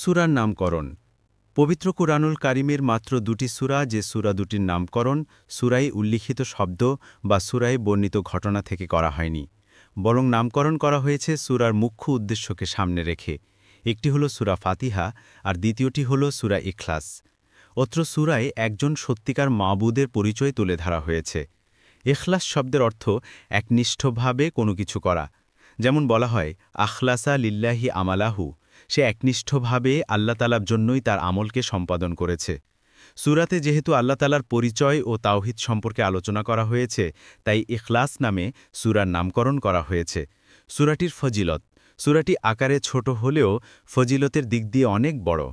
সূরার নামকরণ। পবিত্র কুরআনুল কারিমের মাত্র দুটি সূরা যে সূরা দুটির নামকরণ সূরায় উল্লিখিত শব্দ বা সূরায় বর্ণিত ঘটনা থেকে করা হয়নি, বরং নামকরণ করা হয়েছে সূরার মুখ্য উদ্দেশ্যকে সামনে রেখে। একটি হল সূরা ফাতিহা আর দ্বিতীয়টি হল সূরা ইখলাস। অত্র সূরায় একজন সত্যিকার মাবুদের পরিচয় তুলে ধরা হয়েছে। ইখলাস শব্দের অর্থ একনিষ্ঠভাবে কোনো কিছু করা। যেমন বলা হয়, আখলাসা লিল্লাহি আমালাহু, সে একনিষ্ঠভাবে আল্লাহ তাআলার জন্যই তার আমলকে সম্পাদন করেছে। সূরাতে যেহেতু আল্লাহ তাআলার পরিচয় ও তাওহীদ সম্পর্কে আলোচনা করা হয়েছে, তাই ইখলাস নামে সূরার নামকরণ করা হয়েছে। সূরাটির ফজিলত। সূরাটি আকারে ছোট হলেও ফজিলতের দিক দিয়ে অনেক বড়।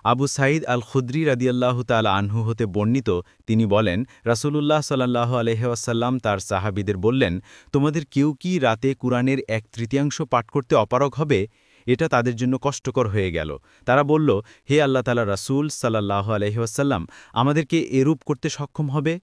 আবু সাঈদ আল খুদরি রাদিয়াল্লাহু তাআলা আনহু হতে বর্ণিত, তিনি বলেন, রাসূলুল্লাহ সাল্লাল্লাহু আলাইহি ওয়াসাল্লাম তার সাহাবীদের বললেন, তোমাদের কেউ কি রাতে কুরআনের 1/3 পাঠ করতে অপারগ হবে? এটা তাদের জন্য কষ্টকর হয়ে গেল। তারা বলল, হে আল্লাহ তাআলার রাসূল সাল্লাল্লাহু আলাইহি ওয়াসাল্লাম, আমাদেরকে এরূপ করতে সক্ষম হবে?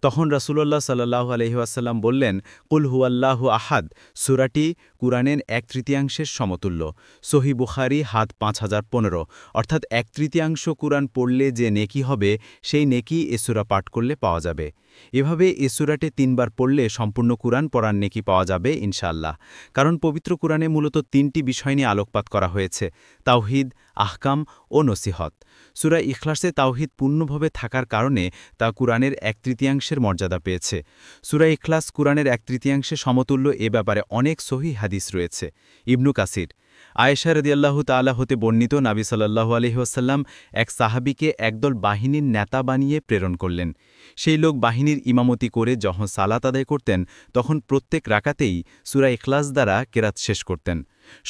তখন রাসূলুল্লাহ সাল্লাল্লাহু আলাইহি ওয়াসাল্লাম বললেন, কুল হুয়াল্লাহু আহাদ সূরাটি কুরআনের 1/3 সমতুল্য। সহিহ বুখারী হাত 5015। অর্থাৎ 1/3 কুরআন পড়লে যে নেকি হবে, সেই নেকি এ সূরা পাঠ করলে পাওয়া যাবে। এভাবে এ সূরাটি 3 বার পড়লে সম্পূর্ণ কুরআন পড়ার নেকি পাওয়া যাবে ইনশাআল্লাহ। কারণ পবিত্র কুরআনে মূলত 3টি বিষয় নিয়ে আলোকপাত করা হয়েছে: তাওহীদ, আহকাম ও নসিহত। সূরা ইখলাসে তাওহীদ পূর্ণভাবে থাকার কারণে তা কুরআনের 1/3 মর্যাদা পেয়েছে। সূরা ইখলাস কুরআনের 1/3 সমতুল্য, এ ব্যাপারে অনেক সহিহ হাদিস রয়েছে। ইবনু কাসির। আয়েশা রাদিয়াল্লাহু তাআলা হতে বর্ণিত, নবী সাল্লাল্লাহু আলাইহি ওয়াসাল্লাম এক সাহাবীকে একদল বাহিনীর নেতা বানিয়ে প্রেরণ করলেন। সেই লোক বাহিনীর ইমামতি করে যখন সালাত আদায় করতেন, তখন প্রত্যেক রাকাতেই সূরা ইখলাস দ্বারা কেরাত শেষ করতেন।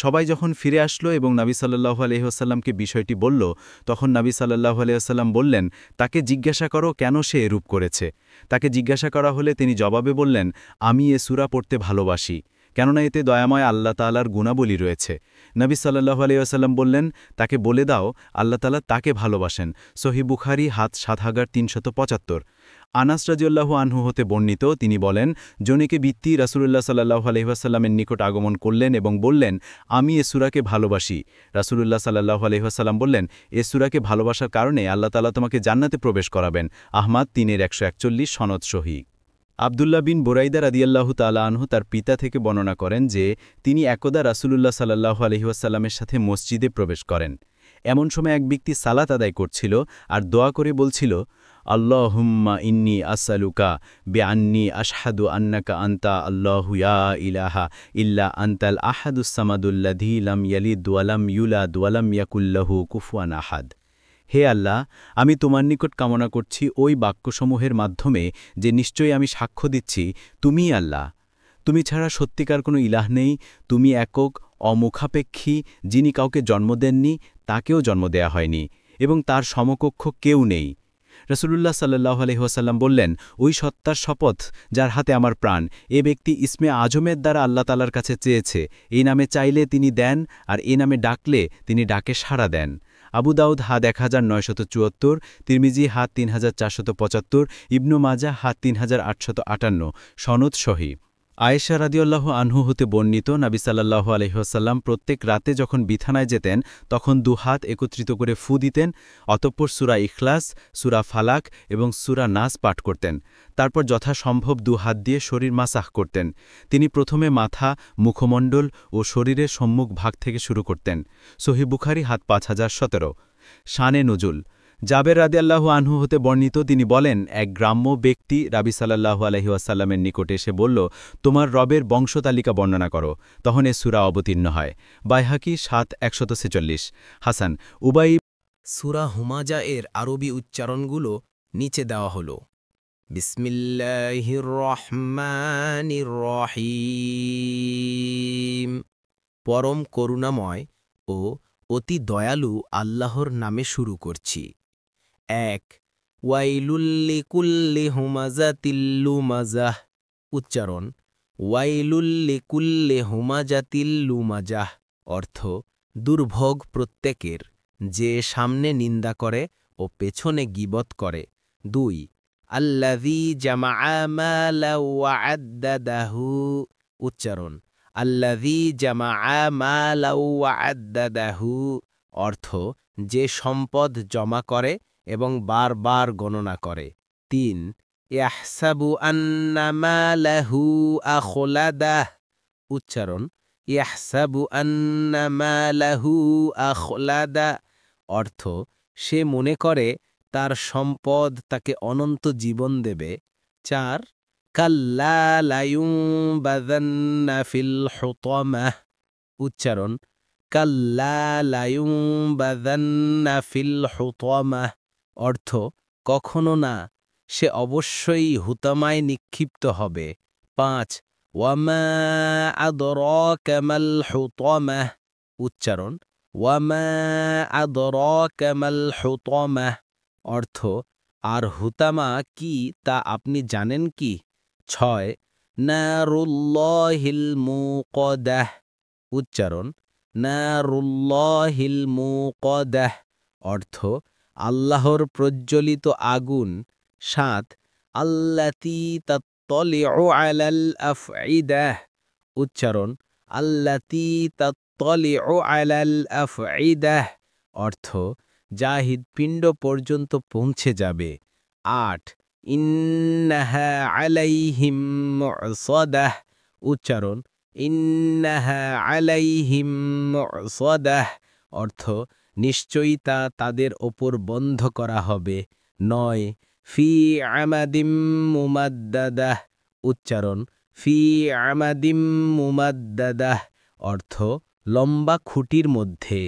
সবাই যখন ফিরে আসলো এবং নবী সাল্লাল্লাহু আলাইহি ওয়াসাল্লামকে বিষয়টি বলল, তখন নবী সাল্লাল্লাহু আলাইহি ওয়াসাল্লাম বললেন, তাকে জিজ্ঞাসা করো কেন সে এরূপ করেছে। তাকে জিজ্ঞাসা করা হলে তিনি জবাবে বললেন, আমি এ সূরা পড়তে ভালোবাসি, কেননা এতে দয়াময় আল্লাহ তাআলার গুণাবলী রয়েছে। নবী সাল্লাল্লাহু আলাইহি ওয়াসাল্লাম বললেন, তাকে বলে দাও আল্লাহ তাআলা তাকে ভালোবাসেন। সহিহ বুখারী হাত 7375। আনাস রাদিয়াল্লাহু আনহু হতে বর্ণিত, তিনি বলেন, জনৈকে ব্যক্তি রাসূলুল্লাহ সাল্লাল্লাহু আলাইহি ওয়াসাল্লামের নিকট আগমন করলেন এবং বললেন, আমি এ সূরাকে ভালোবাসি। রাসূলুল্লাহ সাল্লাল্লাহু আলাইহি ওয়াসাল্লাম বললেন, এ সূরাকে ভালোবাসার কারণে আল্লাহ তাআলা তোমাকে জান্নাতে প্রবেশ করাবেন। আহমাদ 3-141 সনদ সহিহ। আব্দুল্লাহ বিন বুরাইদা রাদিয়াল্লাহু তাআলা আনহু তার পিতা থেকে বর্ণনা করেন যে, তিনি একদা রাসূলুল্লাহ সাল্লাল্লাহু আলাইহি ওয়াসাল্লামের সাথে মসজিদে প্রবেশ করেন। এমন সময় এক ব্যক্তি সালাত আদায় করছিল আর দোয়া করে বলছিল, আল্লাহুম্মা ইন্নী আসআলুকা বিআন্নী আশহাদু আন্নাকা আনতা আল্লাহু ইয়া ইলাহা ইল্লা আনতাল আহাদুস সামাদুল্লাযী লাম ইয়ালিদ ওয়া লাম ইউলাদ ওয়া লাম ইয়াকুল লাহু কুফুয়ান আহাদ। হে আল্লাহ, আমি তোমার নিকট কামনা করছি ওই বাক্যসমূহের মাধ্যমে যে নিশ্চয়ই আমি সাক্ষ্য দিচ্ছি তুমিই আল্লাহ। তুমি ছাড়া সত্যিকার কোনো ইলাহ নেই, তুমি একক, অমুখাপেক্ষী, যিনি কাউকে জন্ম দেননি, তাকেও জন্ম দেয়া হয়নি, এবং তার সমকক্ষ কেউ নেই। রাসূলুল্লাহ সাল্লাল্লাহু আলাইহি ওয়াসাল্লাম বললেন, ওই সত্তার শপথ যার হাতে আমার প্রাণ, এ ব্যক্তি ইসমে আজমের দ্বারা আল্লাহ তাআলার কাছে চেয়েছে। এই নামে চাইলে তিনি দেন, আর এই নামে ডাকলে তিনি ডাকে সাড়া দেন। আবু দাউদ হাত 1974, তিরমিজি হাত 3475, ইবনু মাজাহ হাত 3858, সনদ সহিহ। আয়েশা রাদিয়াল্লাহু আনহু হতে বর্ণিত, নবী সাল্লাল্লাহু আলাইহি ওয়াসাল্লাম প্রত্যেক রাতে যখন বিছানায় যেতেন, তখন দুহাত একত্রিত করে ফু দিতেন, অতঃপর সূরা ইখলাস, সূরা ফালাক এবং সূরা নাস পাঠ করতেন। তারপর যথাসম্ভব দুহাত দিয়ে শরীর মাসাহ করতেন। তিনি প্রথমে মাথা, মুখমণ্ডল ও শরীরের সম্মুখ ভাগ থেকে শুরু করতেন। সহিহ বুখারী হাত 5017। শানে নুজুল। জাবের রাদিয়াল্লাহু আনহু হতে বর্ণিত, তিনি বলেন, এক গ্রাম্য ব্যক্তি নবী সাল্লাল্লাহু আলাইহি ওয়াসাল্লামের নিকটে এসে বলল, তোমার রবের বংশতালিকা বর্ণনা করো। তখন এ সূরা অবতীর্ণ হয়। বাইহাকী 7-146। হাসান। উবাই। সূরা হুমাজা এর আরবি উচ্চারণগুলো নিচে দেওয়া হলো: বিসমিল্লাহির রহমানির রহিম। পরম করুণাময় ও অতি দয়ালু আল্লাহর নামে শুরু করছি। 1 ওয়াইলুল লিকুল্লি হুমাজাতিল লুমাজাহ। উচ্চারণ: ওয়াইলুল লিকুল্লি হুমাজাতিল লুমাজাহ। অর্থ: দুর্ভোগ প্রত্যেকের যে সামনে নিন্দা করে ও পেছনে গীবত করে। 2 আল্লাযী জামাআ মালান ওয়া আদ্দাদাহু। উচ্চারণ: আল্লাযী জামাআ মালান ওয়া আদ্দাদাহু। অর্থ যে সম্পদ জমা করে এবং বারবার গণনা করে। ৩ ইয়াহসাবু আন্না মালাহু আখলাদাহ উচ্চারণ ইয়াহসাবু আন্না মালাহু আখলাদা অর্থ সে মনে করে তার সম্পদ তাকে অনন্ত জীবন দেবে। ৪ কাল্লা লায়ুমবাযান্না ফিল হুতামাহ উচ্চারণ কাল্লা লায়ুমবাযান্না ফিল হুতামাহ অর্থ কখনো না, সে অবশ্যই হুতামায় নিক্ষিপ্ত হবে। ৫ ওয়ামা আদরাকা মাল হুতামাহ উচ্চারণ ওয়ামা আদরাকা মাল হুতামাহ অর্থ আর হুতামা কি তা আপনি জানেন কি? ৬ নারুল্লাহিল মুকাদাহ উচ্চারণ নারুল্লাহিল মুকাদাহ অর্থ আল্লাহর প্রজ্বলিত আগুন। ৭ আল্লাতী তাত্তালিউ আলাল আফঈদাহ উচ্চারণ আল্লাতী তাত্তালিউ আলাল আফঈদাহ অর্থ যা হৃৎপিণ্ড পর্যন্ত পৌঁছে যাবে। ৮ ইন্নাহা আলাইহিম মুসাদাহ উচ্চারণ ইন্নাহা আলাইহিম মুসাদাহ অর্থ নিশ্চয়ই তা তাদের ওপর বন্ধ করা হবে। ৯ ফি আমাদিম মুমাদ্দাদাহ উচ্চারণ ফি আমাদিম মুমাদ্দাদাহ অর্থ লম্বা খুঁটির মধ্যে।